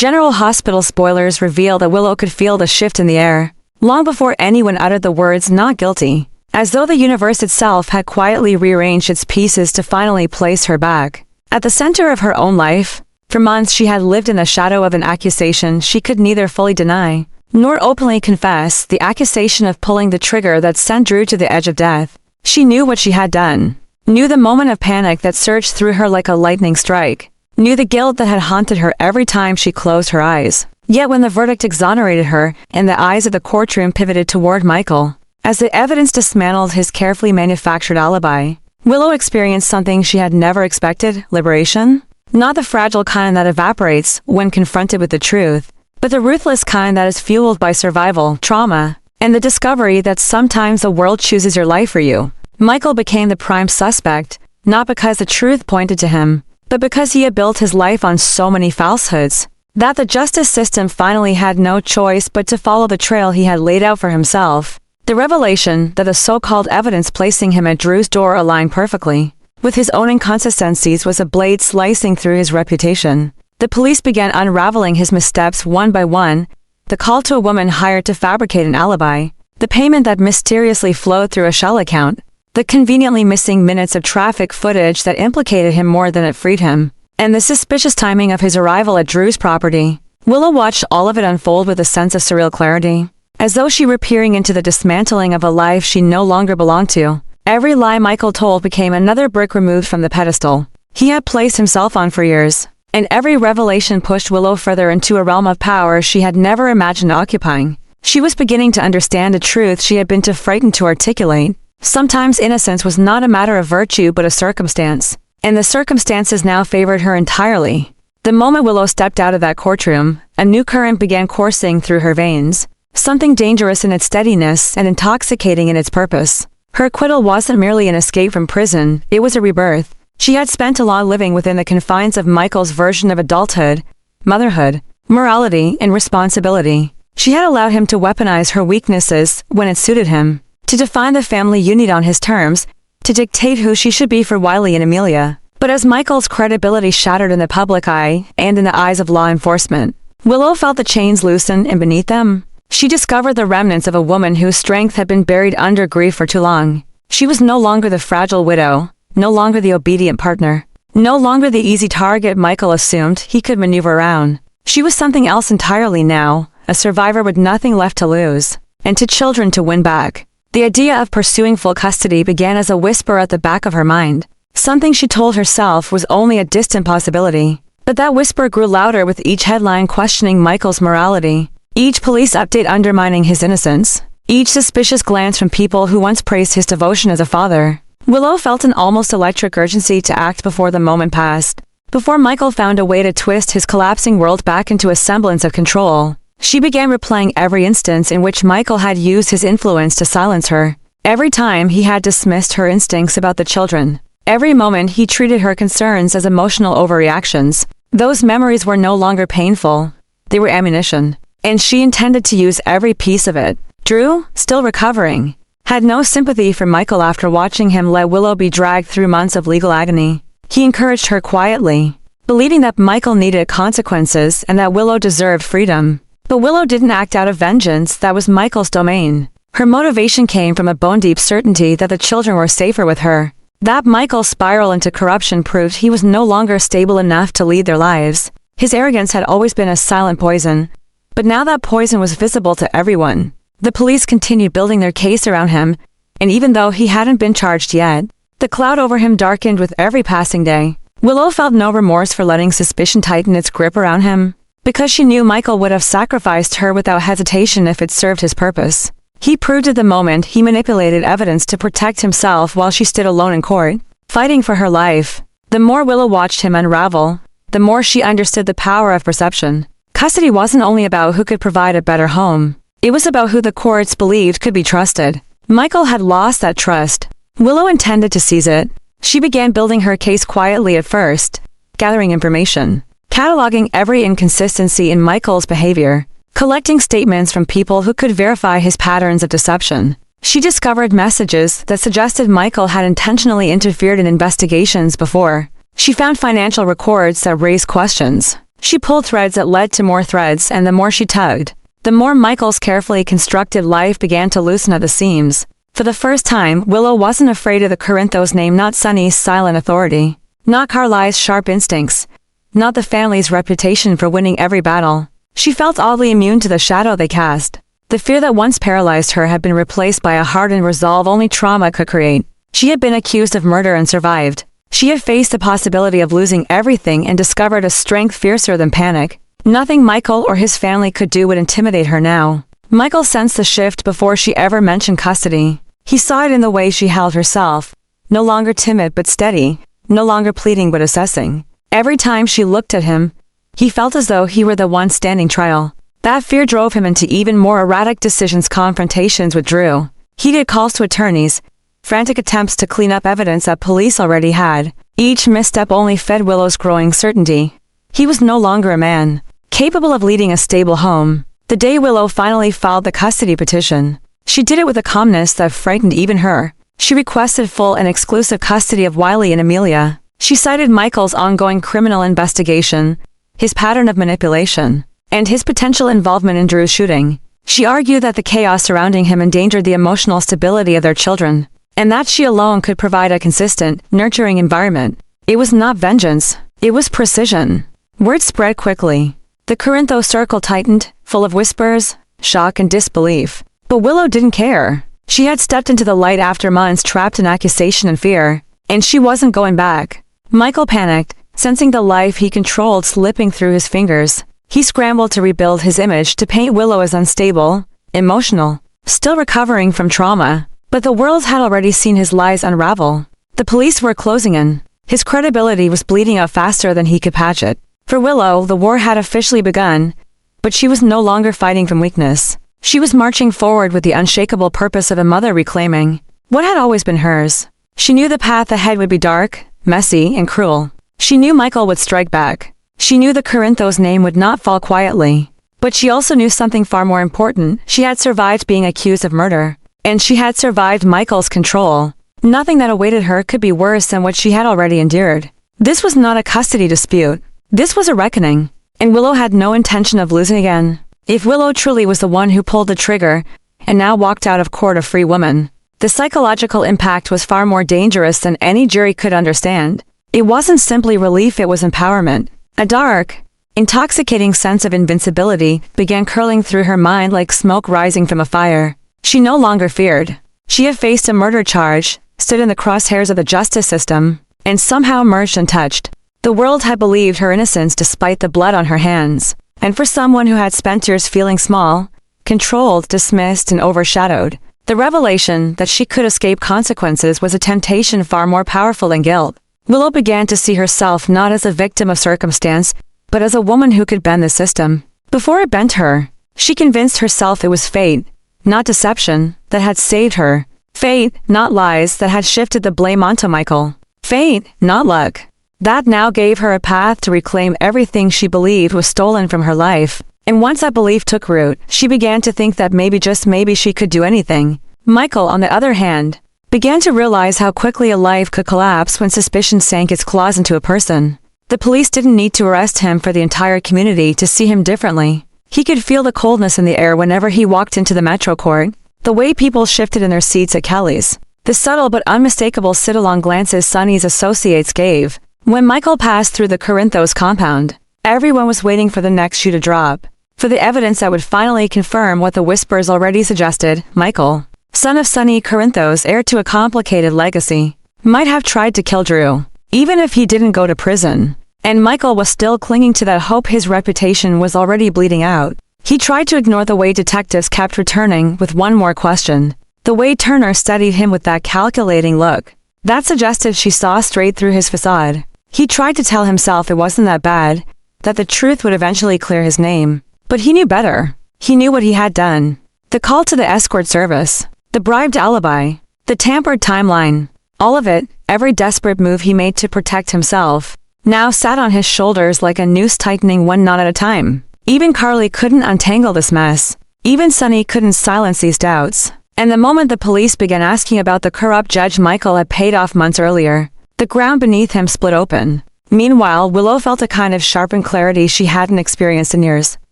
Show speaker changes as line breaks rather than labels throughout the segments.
General Hospital spoilers reveal that Willow could feel the shift in the air, long before anyone uttered the words "not guilty," as though the universe itself had quietly rearranged its pieces to finally place her back at the center of her own life. For months she had lived in the shadow of an accusation she could neither fully deny nor openly confess, the accusation of pulling the trigger that sent Drew to the edge of death. She knew what she had done, knew the moment of panic that surged through her like a lightning strike, knew the guilt that had haunted her every time she closed her eyes. Yet when the verdict exonerated her, and the eyes of the courtroom pivoted toward Michael, as the evidence dismantled his carefully manufactured alibi, Willow experienced something she had never expected: liberation. Not the fragile kind that evaporates when confronted with the truth, but the ruthless kind that is fueled by survival, trauma, and the discovery that sometimes the world chooses your life for you. Michael became the prime suspect, not because the truth pointed to him, but because he had built his life on so many falsehoods, that the justice system finally had no choice but to follow the trail he had laid out for himself. The revelation that the so-called evidence placing him at Drew's door aligned perfectly with his own inconsistencies was a blade slicing through his reputation. The police began unraveling his missteps one by one: the call to a woman hired to fabricate an alibi, the payment that mysteriously flowed through a shell account, the conveniently missing minutes of traffic footage that implicated him more than it freed him, and the suspicious timing of his arrival at Drew's property. Willow watched all of it unfold with a sense of surreal clarity, as though she were peering into the dismantling of a life she no longer belonged to. Every lie Michael told became another brick removed from the pedestal he had placed himself on for years, and every revelation pushed Willow further into a realm of power she had never imagined occupying. She was beginning to understand a truth she had been too frightened to articulate. Sometimes innocence was not a matter of virtue but a circumstance, and the circumstances now favored her entirely. The moment Willow stepped out of that courtroom, a new current began coursing through her veins, something dangerous in its steadiness and intoxicating in its purpose. Her acquittal wasn't merely an escape from prison, it was a rebirth. She had spent a lot living within the confines of Michael's version of adulthood, motherhood, morality, and responsibility. She had allowed him to weaponize her weaknesses when it suited him, to define the family unit on his terms, to dictate who she should be for Wiley and Amelia. But as Michael's credibility shattered in the public eye and in the eyes of law enforcement, Willow felt the chains loosen, and beneath them, she discovered the remnants of a woman whose strength had been buried under grief for too long. She was no longer the fragile widow, no longer the obedient partner, no longer the easy target Michael assumed he could maneuver around. She was something else entirely now, a survivor with nothing left to lose, and 2 children to win back. The idea of pursuing full custody began as a whisper at the back of her mind, something she told herself was only a distant possibility. But that whisper grew louder with each headline questioning Michael's morality, each police update undermining his innocence, each suspicious glance from people who once praised his devotion as a father. Willow felt an almost electric urgency to act before the moment passed, before Michael found a way to twist his collapsing world back into a semblance of control. She began replaying every instance in which Michael had used his influence to silence her, every time he had dismissed her instincts about the children, every moment he treated her concerns as emotional overreactions. Those memories were no longer painful, they were ammunition, and she intended to use every piece of it. Drew, still recovering, had no sympathy for Michael after watching him let Willow be dragged through months of legal agony. He encouraged her quietly, believing that Michael needed consequences and that Willow deserved freedom. But Willow didn't act out of vengeance, that was Michael's domain. Her motivation came from a bone-deep certainty that the children were safer with her. That Michael's spiral into corruption proved he was no longer stable enough to lead their lives. His arrogance had always been a silent poison, but now that poison was visible to everyone. The police continued building their case around him, and even though he hadn't been charged yet, the cloud over him darkened with every passing day. Willow felt no remorse for letting suspicion tighten its grip around him, because she knew Michael would have sacrificed her without hesitation if it served his purpose. He proved at the moment he manipulated evidence to protect himself while she stood alone in court, fighting for her life. The more Willow watched him unravel, the more she understood the power of perception. Custody wasn't only about who could provide a better home, it was about who the courts believed could be trusted. Michael had lost that trust. Willow intended to seize it. She began building her case quietly at first, gathering information, cataloging every inconsistency in Michael's behavior, collecting statements from people who could verify his patterns of deception. She discovered messages that suggested Michael had intentionally interfered in investigations before. She found financial records that raised questions, She pulled threads that led to more threads, and the more she tugged, the more Michael's carefully constructed life began to loosen at the seams. For the first time, Willow wasn't afraid of the Corinthos name, not Sunny's silent authority, not Carly's sharp instincts, not the family's reputation for winning every battle. She felt oddly immune to the shadow they cast. The fear that once paralyzed her had been replaced by a hardened resolve only trauma could create. She had been accused of murder and survived. She had faced the possibility of losing everything and discovered a strength fiercer than panic. Nothing Michael or his family could do would intimidate her now. Michael sensed the shift before she ever mentioned custody. He saw it in the way she held herself. No longer timid but steady, no longer pleading but assessing. Every time she looked at him, he felt as though he were the one standing trial. That fear drove him into even more erratic decisions, confrontations with Drew, heated calls to attorneys, frantic attempts to clean up evidence that police already had. Each misstep only fed Willow's growing certainty. He was no longer a man capable of leading a stable home. The day Willow finally filed the custody petition, she did it with a calmness that frightened even her. She requested full and exclusive custody of Wiley and Amelia. She cited Michael's ongoing criminal investigation, his pattern of manipulation, and his potential involvement in Drew's shooting. She argued that the chaos surrounding him endangered the emotional stability of their children, and that she alone could provide a consistent, nurturing environment. It was not vengeance, it was precision. Word spread quickly. The Corinthos circle tightened, full of whispers, shock and disbelief. But Willow didn't care. She had stepped into the light after months trapped in accusation and fear, and she wasn't going back. Michael panicked, sensing the life he controlled slipping through his fingers. He scrambled to rebuild his image, to paint Willow as unstable, emotional, still recovering from trauma. But the world had already seen his lies unravel. The police were closing in. His credibility was bleeding out faster than he could patch it. For Willow, the war had officially begun, but she was no longer fighting from weakness. She was marching forward with the unshakable purpose of a mother reclaiming what had always been hers. She knew the path ahead would be dark, messy, and cruel. She knew Michael would strike back. She knew the Corinthos name would not fall quietly. But she also knew something far more important. She had survived being accused of murder. And she had survived Michael's control. Nothing that awaited her could be worse than what she had already endured. This was not a custody dispute. This was a reckoning. And Willow had no intention of losing again. If Willow truly was the one who pulled the trigger, and now walked out of court a free woman, the psychological impact was far more dangerous than any jury could understand. It wasn't simply relief, it was empowerment. A dark, intoxicating sense of invincibility began curling through her mind like smoke rising from a fire. She no longer feared. She had faced a murder charge, stood in the crosshairs of the justice system, and somehow emerged untouched. The world had believed her innocence despite the blood on her hands. And for someone who had spent years feeling small, controlled, dismissed, and overshadowed, the revelation that she could escape consequences was a temptation far more powerful than guilt. Willow began to see herself not as a victim of circumstance, but as a woman who could bend the system. Before it bent her, she convinced herself it was fate, not deception, that had saved her. Fate, not lies, that had shifted the blame onto Michael. Fate, not luck, that now gave her a path to reclaim everything she believed was stolen from her life. And once that belief took root, she began to think that maybe, just maybe, she could do anything. Michael, on the other hand, began to realize how quickly a life could collapse when suspicion sank its claws into a person. The police didn't need to arrest him for the entire community to see him differently. He could feel the coldness in the air whenever he walked into the Metro Court, the way people shifted in their seats at Kelly's, the subtle but unmistakable sit-along glances Sunny's associates gave. When Michael passed through the Corinthos compound, everyone was waiting for the next shoe to drop, for the evidence that would finally confirm what the whispers already suggested. Michael, son of Sunny Corinthos, heir to a complicated legacy, might have tried to kill Drew, even if he didn't go to prison. And Michael was still clinging to that hope. His reputation was already bleeding out. He tried to ignore the way detectives kept returning with one more question, the way Turner studied him with that calculating look that suggested she saw straight through his facade. He tried to tell himself it wasn't that bad, that the truth would eventually clear his name. But he knew better. He knew what he had done. The call to the escort service, the bribed alibi, the tampered timeline, all of it, every desperate move he made to protect himself, now sat on his shoulders like a noose, tightening one knot at a time. Even Carly couldn't untangle this mess. Even Sunny couldn't silence these doubts. And the moment the police began asking about the corrupt judge Michael had paid off months earlier, the ground beneath him split open. Meanwhile, Willow felt a kind of sharpened clarity she hadn't experienced in years.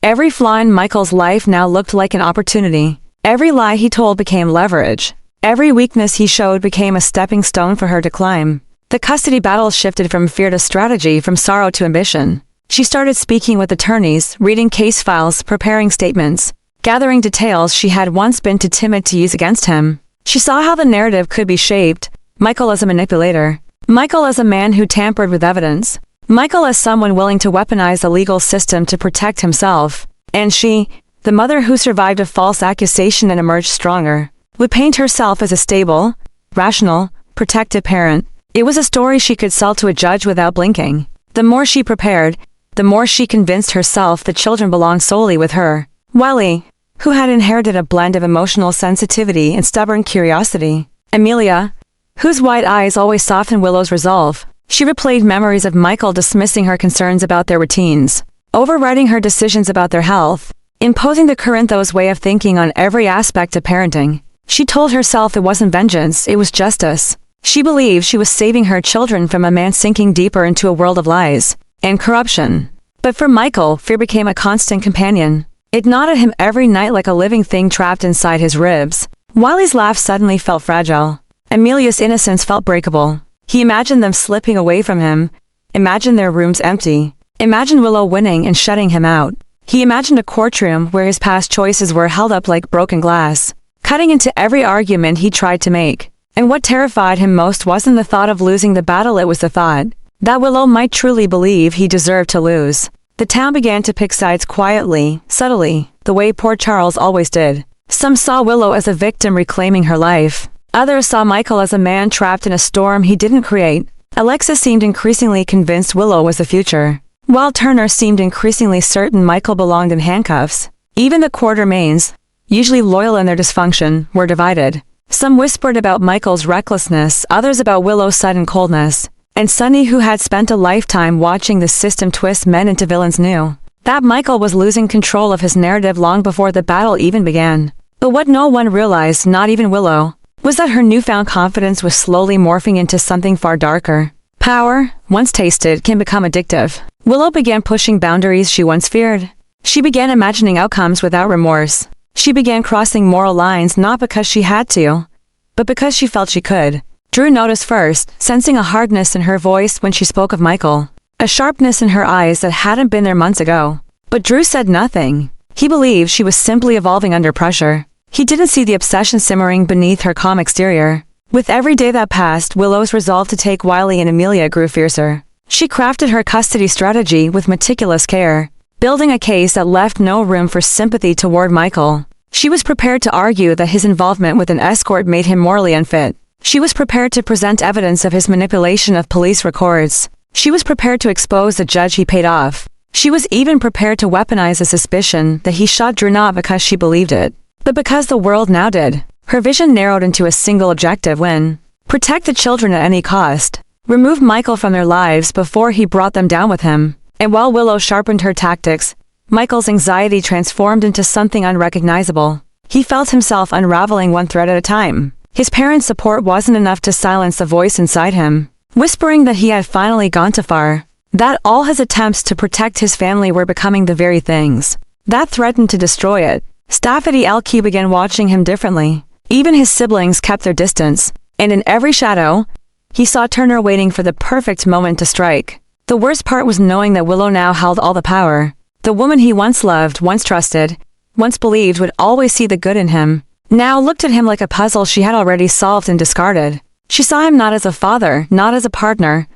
Every flaw in Michael's life now looked like an opportunity. Every lie he told became leverage. Every weakness he showed became a stepping stone for her to climb. The custody battle shifted from fear to strategy, from sorrow to ambition. She started speaking with attorneys, reading case files, preparing statements, gathering details she had once been too timid to use against him. She saw how the narrative could be shaped. Michael as a manipulator. Michael as a man who tampered with evidence. Michael as someone willing to weaponize the legal system to protect himself. And she, the mother who survived a false accusation and emerged stronger, would paint herself as a stable, rational, protective parent. It was a story she could sell to a judge without blinking. The more she prepared, the more she convinced herself the children belonged solely with her. Wiley, who had inherited a blend of emotional sensitivity and stubborn curiosity. Amelia, whose wide eyes always softened Willow's resolve. She replayed memories of Michael dismissing her concerns about their routines, overriding her decisions about their health, imposing the Corinthos way of thinking on every aspect of parenting. She told herself it wasn't vengeance, it was justice. She believed she was saving her children from a man sinking deeper into a world of lies and corruption. But for Michael, fear became a constant companion. It gnawed at him every night like a living thing trapped inside his ribs. Wiley's laugh suddenly felt fragile. Amelia's innocence felt breakable. He imagined them slipping away from him, imagined their rooms empty, imagined Willow winning and shutting him out. He imagined a courtroom where his past choices were held up like broken glass, cutting into every argument he tried to make. And what terrified him most wasn't the thought of losing the battle, it was the thought that Willow might truly believe he deserved to lose. The town began to pick sides quietly, subtly, the way poor Charles always did. Some saw Willow as a victim reclaiming her life. Others saw Michael as a man trapped in a storm he didn't create. Alexis seemed increasingly convinced Willow was the future, while Turner seemed increasingly certain Michael belonged in handcuffs. Even the Quartermains, usually loyal in their dysfunction, were divided. Some whispered about Michael's recklessness, others about Willow's sudden coldness. And Sonny, who had spent a lifetime watching the system twist men into villains, knew that Michael was losing control of his narrative long before the battle even began. But what no one realized, not even Willow, was that her newfound confidence was slowly morphing into something far darker. Power, once tasted, can become addictive. Willow began pushing boundaries she once feared. She began imagining outcomes without remorse. She began crossing moral lines not because she had to, but because she felt she could. Drew noticed first, sensing a hardness in her voice when she spoke of Michael, a sharpness in her eyes that hadn't been there months ago. But Drew said nothing. He believed she was simply evolving under pressure. He didn't see the obsession simmering beneath her calm exterior. With every day that passed, Willow's resolve to take Wiley and Amelia grew fiercer. She crafted her custody strategy with meticulous care, building a case that left no room for sympathy toward Michael. She was prepared to argue that his involvement with an escort made him morally unfit. She was prepared to present evidence of his manipulation of police records. She was prepared to expose the judge he paid off. She was even prepared to weaponize the suspicion that he shot Drew not because she believed it, but because the world now did. Her vision narrowed into a single objective: win. Protect the children at any cost. Remove Michael from their lives before he brought them down with him. And while Willow sharpened her tactics, Michael's anxiety transformed into something unrecognizable. He felt himself unraveling one thread at a time. His parents' support wasn't enough to silence the voice inside him, whispering that he had finally gone too far, that all his attempts to protect his family were becoming the very things that threatened to destroy it. Staff at ELQ began watching him differently. Even his siblings kept their distance, and in every shadow, he saw Turner waiting for the perfect moment to strike. The worst part was knowing that Willow now held all the power. The woman he once loved, once trusted, once believed would always see the good in him, now looked at him like a puzzle she had already solved and discarded. She saw him not as a father, not as a partner,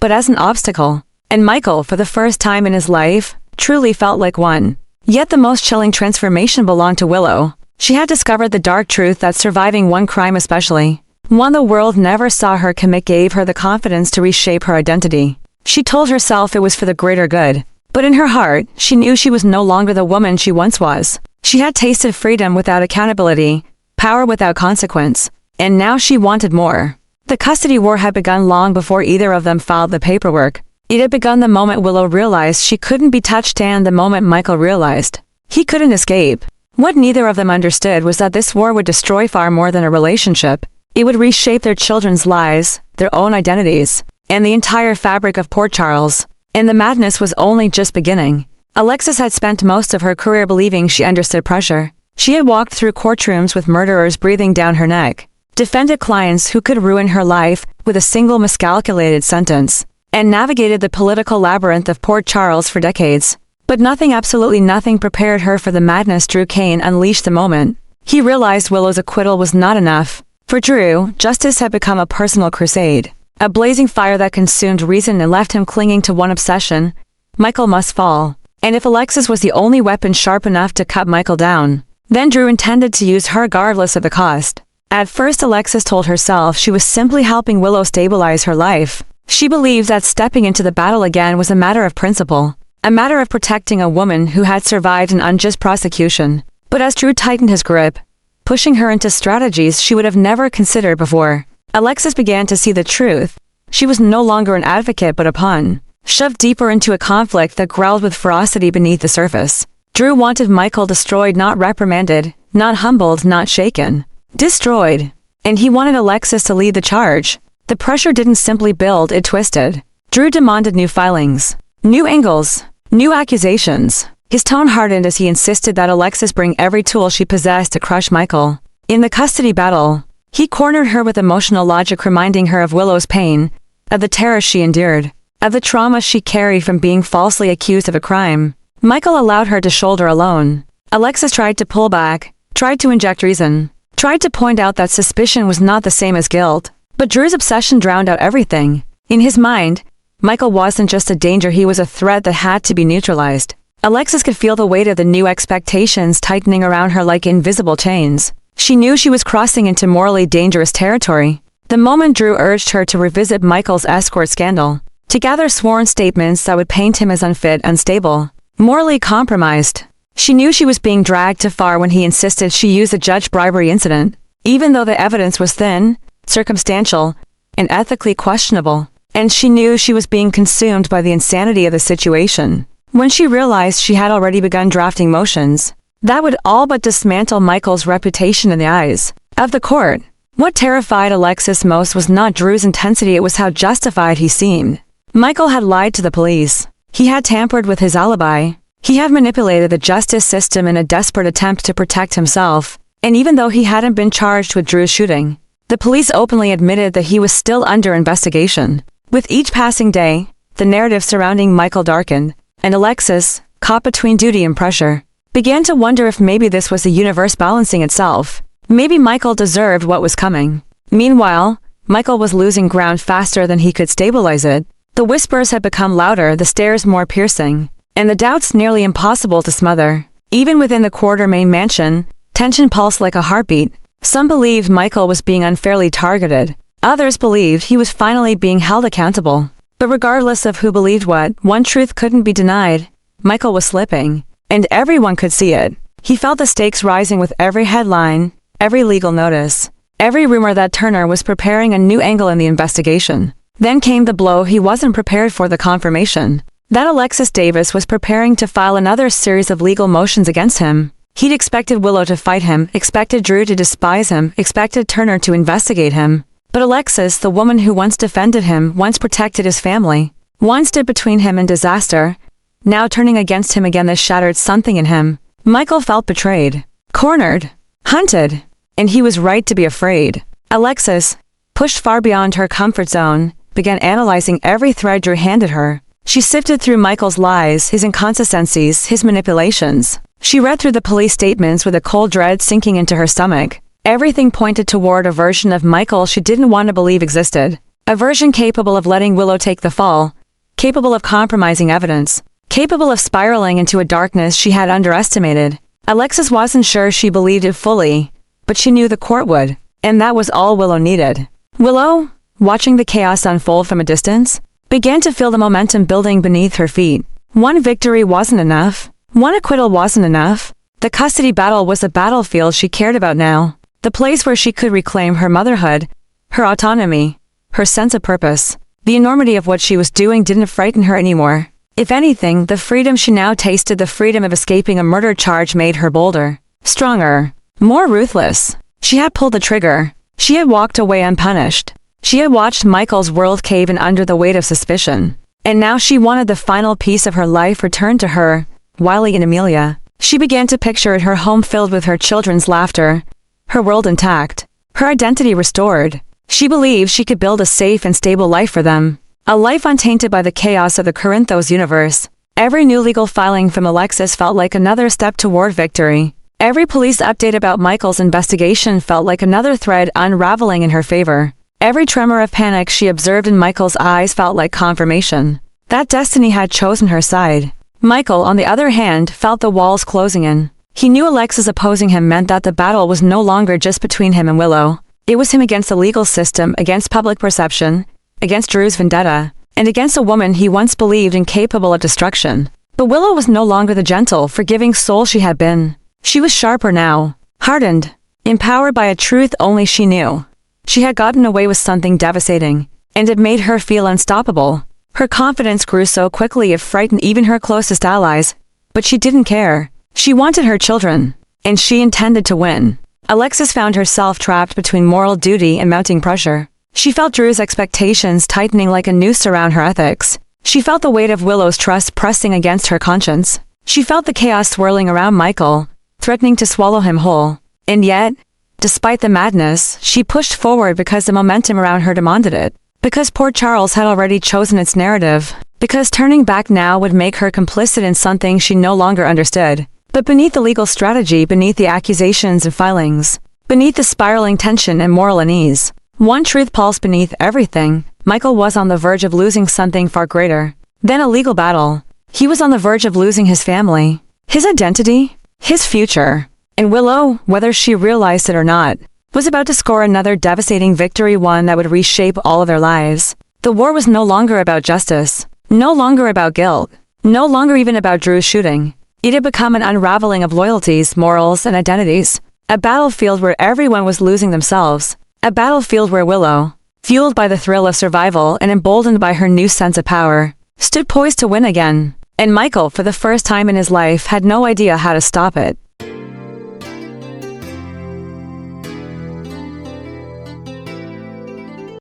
but as an obstacle. And Michael, for the first time in his life, truly felt like one. Yet the most chilling transformation belonged to Willow. She had discovered the dark truth that surviving one crime, especially one the world never saw her commit, gave her the confidence to reshape her identity. She told herself it was for the greater good. But in her heart, she knew she was no longer the woman she once was. She had tasted freedom without accountability, power without consequence, and now she wanted more. The custody war had begun long before either of them filed the paperwork. It had begun the moment Willow realized she couldn't be touched, and the moment Michael realized he couldn't escape. What neither of them understood was that this war would destroy far more than a relationship. It would reshape their children's lives, their own identities. and the entire fabric of Port Charles. And the madness was only just beginning. Alexis had spent most of her career believing she understood pressure. She had walked through courtrooms with murderers breathing down her neck, defended clients who could ruin her life with a single miscalculated sentence, and navigated the political labyrinth of Port Charles for decades. But nothing, absolutely nothing, prepared her for the madness Drew Kane unleashed the moment he realized Willow's acquittal was not enough. For Drew, justice had become a personal crusade, a blazing fire that consumed reason and left him clinging to one obsession: Michael must fall. And if Alexis was the only weapon sharp enough to cut Michael down, then Drew intended to use her regardless of the cost. At first, Alexis told herself she was simply helping Willow stabilize her life. She believed that stepping into the battle again was a matter of principle, a matter of protecting a woman who had survived an unjust prosecution. But as Drew tightened his grip, pushing her into strategies she would have never considered before, Alexis began to see the truth. She was no longer an advocate but a pawn, shoved deeper into a conflict that growled with ferocity beneath the surface. Drew wanted Michael destroyed, not reprimanded, not humbled, not shaken. Destroyed. And he wanted Alexis to lead the charge. The pressure didn't simply build, it twisted. Drew demanded new filings, new angles, new accusations. His tone hardened as he insisted that Alexis bring every tool she possessed to crush Michael. In the custody battle, he cornered her with emotional logic, reminding her of Willow's pain, of the terror she endured, of the trauma she carried from being falsely accused of a crime Michael allowed her to shoulder alone. Alexis tried to pull back, tried to inject reason, tried to point out that suspicion was not the same as guilt. But Drew's obsession drowned out everything. In his mind, Michael wasn't just a danger, he was a threat that had to be neutralized. Alexis could feel the weight of the new expectations tightening around her like invisible chains. She knew she was crossing into morally dangerous territory. The moment Drew urged her to revisit Michael's escort scandal, to gather sworn statements that would paint him as unfit, unstable, morally compromised, she knew she was being dragged too far when he insisted she use a judge bribery incident, even though the evidence was thin, circumstantial, and ethically questionable. And she knew she was being consumed by the insanity of the situation. When she realized she had already begun drafting motions that would all but dismantle Michael's reputation in the eyes of the court. What terrified Alexis most was not Drew's intensity, it was how justified he seemed. Michael had lied to the police. He had tampered with his alibi. He had manipulated the justice system in a desperate attempt to protect himself. And even though he hadn't been charged with Drew's shooting, the police openly admitted that he was still under investigation. With each passing day, the narrative surrounding Michael darkened, and Alexis, caught between duty and pressure, began to wonder if maybe this was the universe balancing itself. Maybe Michael deserved what was coming. Meanwhile, Michael was losing ground faster than he could stabilize it. The whispers had become louder, the stares more piercing, and the doubts nearly impossible to smother. Even within the Quartermain mansion, tension pulsed like a heartbeat. Some believed Michael was being unfairly targeted. Others believed he was finally being held accountable. But regardless of who believed what, one truth couldn't be denied. Michael was slipping, and everyone could see it. He felt the stakes rising with every headline, every legal notice, every rumor that Turner was preparing a new angle in the investigation. Then came the blow he wasn't prepared for, the confirmation that Alexis Davis was preparing to file another series of legal motions against him. He'd expected Willow to fight him, expected Drew to despise him, expected Turner to investigate him. But Alexis, the woman who once defended him, once protected his family, once stood between him and disaster, now turning against him again, this shattered something in him. Michael felt betrayed, cornered, hunted, and he was right to be afraid. Alexis, pushed far beyond her comfort zone, began analyzing every thread Drew handed her. She sifted through Michael's lies, his inconsistencies, his manipulations. She read through the police statements with a cold dread sinking into her stomach. Everything pointed toward a version of Michael she didn't want to believe existed. A version capable of letting Willow take the fall, capable of compromising evidence, capable of spiraling into a darkness she had underestimated. Alexis wasn't sure she believed it fully, but she knew the court would, and that was all Willow needed. Willow, watching the chaos unfold from a distance, began to feel the momentum building beneath her feet. One victory wasn't enough. One acquittal wasn't enough. The custody battle was the battlefield she cared about now. The place where she could reclaim her motherhood, her autonomy, her sense of purpose. The enormity of what she was doing didn't frighten her anymore. If anything, the freedom she now tasted, the freedom of escaping a murder charge, made her bolder, stronger, more ruthless. She had pulled the trigger. She had walked away unpunished. She had watched Michael's world cave in under the weight of suspicion. And now she wanted the final piece of her life returned to her, Wiley and Amelia. She began to picture her home filled with her children's laughter, her world intact, her identity restored. She believed she could build a safe and stable life for them, a life untainted by the chaos of the Corinthos universe. Every new legal filing from Alexis felt like another step toward victory. Every police update about Michael's investigation felt like another thread unraveling in her favor. Every tremor of panic she observed in Michael's eyes felt like confirmation that destiny had chosen her side. Michael, on the other hand, felt the walls closing in. He knew Alexis opposing him meant that the battle was no longer just between him and Willow. It was him against the legal system, against public perception, against Drew's vendetta, and against a woman he once believed incapable of destruction. But Willow was no longer the gentle, forgiving soul she had been. She was sharper now, hardened, empowered by a truth only she knew. She had gotten away with something devastating, and it made her feel unstoppable. Her confidence grew so quickly it frightened even her closest allies. But she didn't care. She wanted her children, and she intended to win. Alexis found herself trapped between moral duty and mounting pressure. She felt Drew's expectations tightening like a noose around her ethics. She felt the weight of Willow's trust pressing against her conscience. She felt the chaos swirling around Michael, threatening to swallow him whole. And yet, despite the madness, she pushed forward because the momentum around her demanded it. Because Port Charles had already chosen its narrative. Because turning back now would make her complicit in something she no longer understood. But beneath the legal strategy, beneath the accusations and filings, beneath the spiraling tension and moral unease, one truth pulsed beneath everything. Michael was on the verge of losing something far greater than a legal battle. He was on the verge of losing his family, his identity, his future. And Willow, whether she realized it or not, was about to score another devastating victory, one that would reshape all of their lives. The war was no longer about justice, no longer about guilt, no longer even about Drew's shooting. It had become an unraveling of loyalties, morals, and identities. A battlefield where everyone was losing themselves. A battlefield where Willow, fueled by the thrill of survival and emboldened by her new sense of power, stood poised to win again. And Michael, for the first time in his life, had no idea how to stop it.